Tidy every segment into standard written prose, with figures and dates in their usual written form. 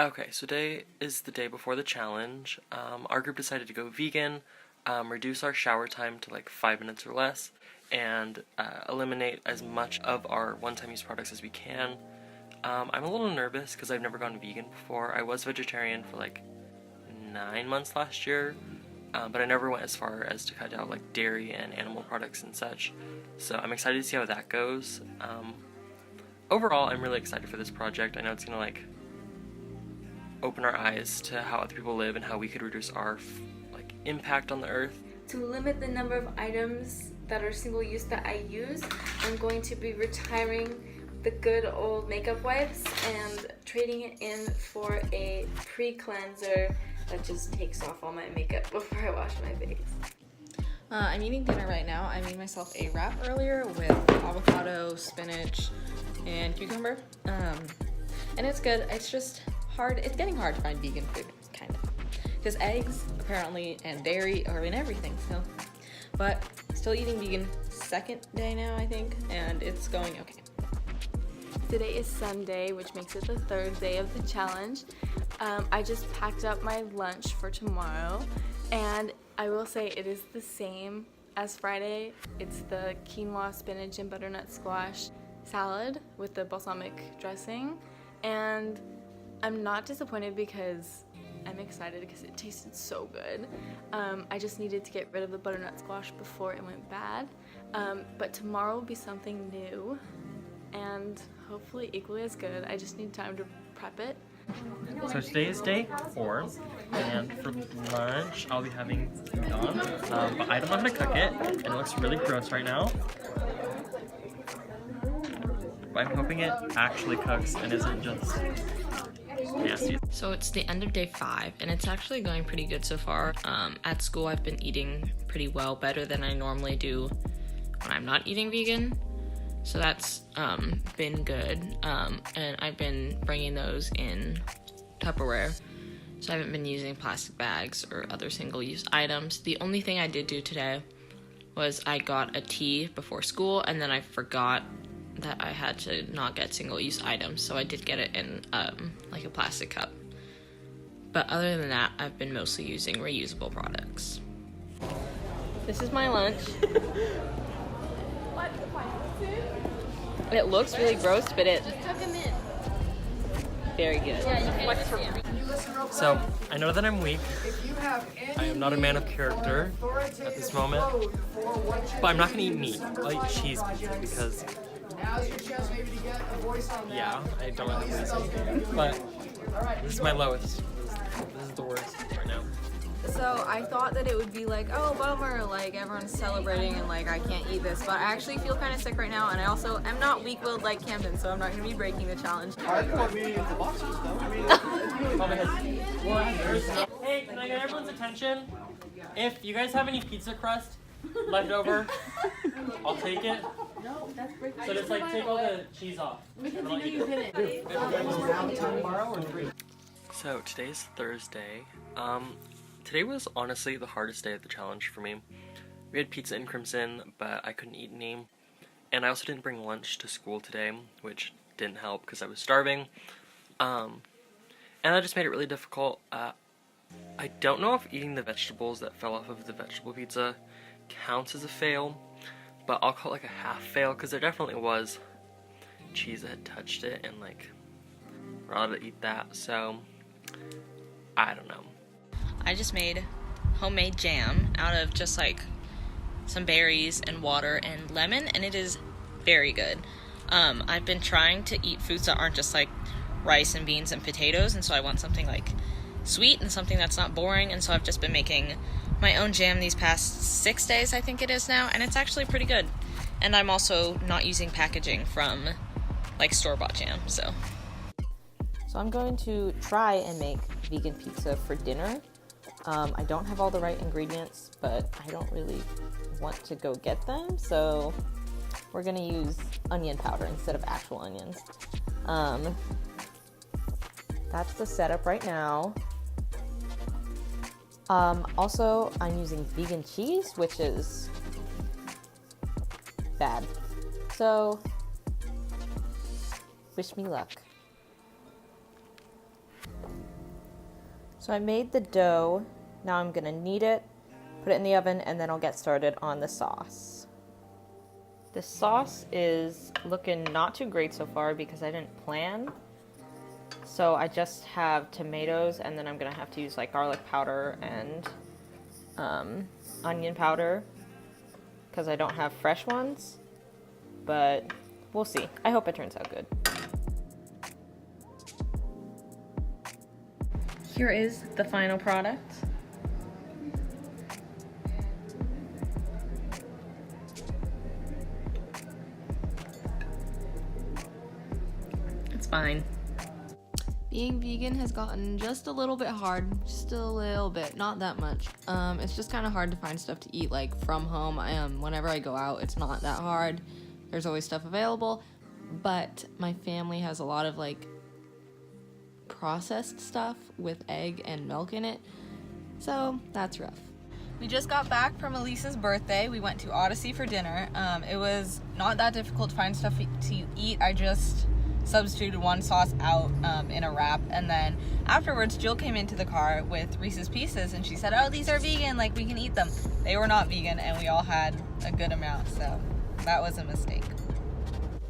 Okay, so today is the day before the challenge. Our group decided to go vegan, reduce our shower time to like 5 minutes or less, and eliminate as much of our one-time use products as we can. I'm a little nervous because I've never gone vegan before. I was vegetarian for like 9 months last year, but I never went as far as to cut out like dairy and animal products and such. So I'm excited to see how that goes. Overall, I'm really excited for this project. I know it's gonna like open our eyes to how other people live and how we could reduce our like impact on the earth. To limit the number of items that are single use that I use, I'm going to be retiring the good old makeup wipes and trading it in for a pre-cleanser that just takes off all my makeup before I wash my face. I'm eating dinner right now. I made myself a wrap earlier with avocado, spinach, and cucumber. And it's good. It's just hard. It's getting hard to find vegan food, kind of. Because eggs, apparently, and dairy are in everything, so. But still eating vegan second day now, I think, and it's going okay. Today is Sunday, which makes it the third day of the challenge. I just packed up my lunch for tomorrow, and I will say it is the same as Friday. It's the quinoa, spinach, and butternut squash salad with the balsamic dressing, and I'm not disappointed because I'm excited because it tasted so good. I just needed to get rid of the butternut squash before it went bad, but tomorrow will be something new and hopefully equally as good. I just need time to prep it. So today is day 4, and for lunch I'll be having udon, but I don't know how to cook it, and it looks really gross right now. But I'm hoping it actually cooks and isn't just nasty. So it's the end of day 5, and it's actually going pretty good so far. At school I've been eating pretty well, better than I normally do when I'm not eating vegan. So that's been good, and I've been bringing those in Tupperware, so I haven't been using plastic bags or other single-use items. The only thing I did do today was I got a tea before school, and then I forgot that I had to not get single-use items, so I did get it in like a plastic cup. But other than that, I've been mostly using reusable products. This is my lunch. It looks really gross, but it's very good. So, I know that I'm weak. I am not a man of character at this moment, but I'm not gonna eat meat. I'll eat cheese pizza because, yeah, I don't have a reason. But this is my lowest. This is the worst right now. So I thought that it would be like, oh, bummer, like everyone's celebrating and like I can't eat this, but I actually feel kind of sick right now, and I also am not weak-willed like Camden, so I'm not going to be breaking the challenge. Hey, can I get everyone's attention? If you guys have any pizza crust left over, I'll take it. So just like take all the cheese off. So today's Thursday. Today was honestly the hardest day of the challenge for me. We had pizza in Crimson, but I couldn't eat any. And I also didn't bring lunch to school today, which didn't help because I was starving. And that just made it really difficult. I don't know if eating the vegetables that fell off of the vegetable pizza counts as a fail, but I'll call it like a half fail because there definitely was cheese that had touched it, and like we're allowed to eat that, so I don't know. I just made homemade jam out of just like some berries and water and lemon, and it is very good. I've been trying to eat foods that aren't just like rice and beans and potatoes, and so I want something like sweet and something that's not boring, and so I've just been making my own jam these past 6 days, I think it is now, and it's actually pretty good. And I'm also not using packaging from like store-bought jam, so I'm going to try and make vegan pizza for dinner. I don't have all the right ingredients, but I don't really want to go get them, so we're gonna use onion powder instead of actual onions. That's the setup right now. Also, I'm using vegan cheese, which is bad. So, wish me luck. So I made the dough. Now I'm gonna knead it, put it in the oven, and then I'll get started on the sauce. The sauce is looking not too great so far because I didn't plan. So I just have tomatoes, and then I'm gonna have to use like garlic powder and onion powder because I don't have fresh ones, but we'll see. I hope it turns out good. Here is the final product. It's fine. Being vegan has gotten just a little bit hard, just a little bit, not that much. It's just kind of hard to find stuff to eat like from home. Whenever I go out, it's not that hard. There's always stuff available, but my family has a lot of like processed stuff with egg and milk in it, so that's rough. We just got back from Elisa's birthday. We went to Odyssey for dinner. It was not that difficult to find stuff to eat. I just substituted one sauce out in a wrap, and then afterwards Jill came into the car with Reese's Pieces and she said, oh, these are vegan, like we can eat them. They were not vegan, and we all had a good amount, so that was a mistake.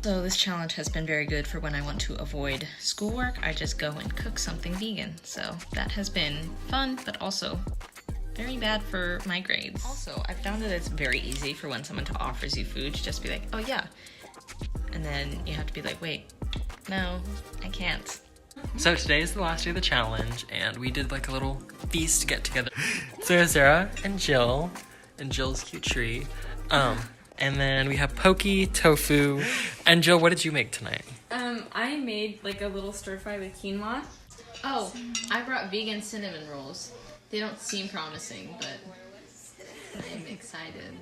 So this challenge has been very good for when I want to avoid schoolwork. I just go and cook something vegan. So that has been fun, but also very bad for my grades. Also, I found that it's very easy for when someone offers you food to just be like, oh yeah. And then you have to be like, wait, no, I can't. So today is the last day of the challenge, and we did like a little feast get together. So Sarah and Jill, and Jill's cute tree. And then we have Pokey, Tofu, and Jill, what did you make tonight? I made like a little stir fry with quinoa. Oh, I brought vegan cinnamon rolls. They don't seem promising, but I'm excited.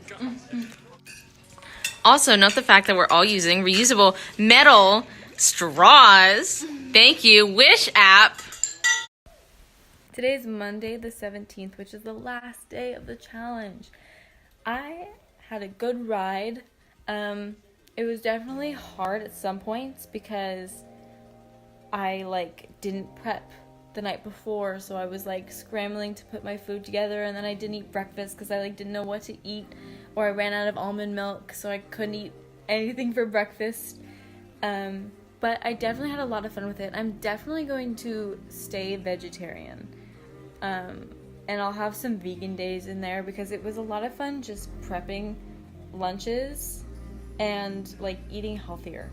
Also, note the fact that we're all using reusable metal straws. Thank you, Wish app. Today is Monday the 17th, which is the last day of the challenge. I had a good ride. It was definitely hard at some points because I didn't prep the night before, so I was scrambling to put my food together, and then I didn't eat breakfast because I didn't know what to eat, or I ran out of almond milk, so I couldn't eat anything for breakfast. But I definitely had a lot of fun with it. I'm definitely going to stay vegetarian. And I'll have some vegan days in there because it was a lot of fun just prepping lunches and eating healthier.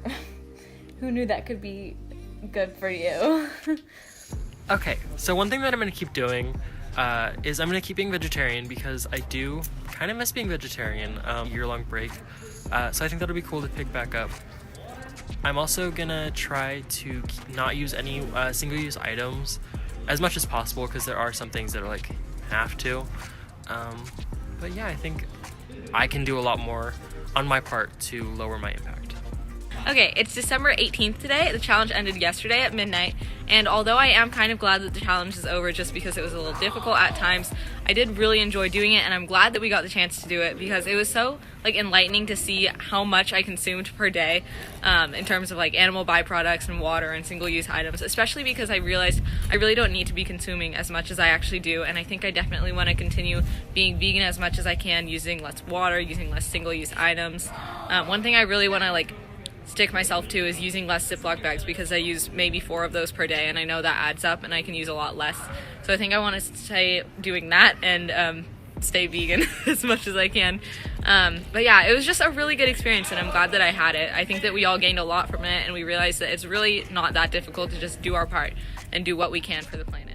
Who knew that could be good for you? Okay, so one thing that I'm going to keep doing is I'm going to keep being vegetarian because I do kind of miss being vegetarian, year-long break. So I think that'll be cool to pick back up. I'm also going to try to not use any single-use items as much as possible because there are some things that are have to. But yeah, I think I can do a lot more on my part to lower my impact. Okay, it's December 18th today. The challenge ended yesterday at midnight, and although I am kind of glad that the challenge is over just because it was a little difficult at times, I did really enjoy doing it, and I'm glad that we got the chance to do it because it was so enlightening to see how much I consumed per day in terms of animal byproducts and water and single-use items, especially because I realized I really don't need to be consuming as much as I actually do, and I think I definitely want to continue being vegan as much as I can, using less water, using less single-use items. One thing I really want to stick myself to is using less Ziploc bags because I use maybe 4 of those per day, and I know that adds up and I can use a lot less. So I think I want to stay doing that and stay vegan as much as I can. But yeah, it was just a really good experience, and I'm glad that I had it. I think that we all gained a lot from it, and we realized that it's really not that difficult to just do our part and do what we can for the planet.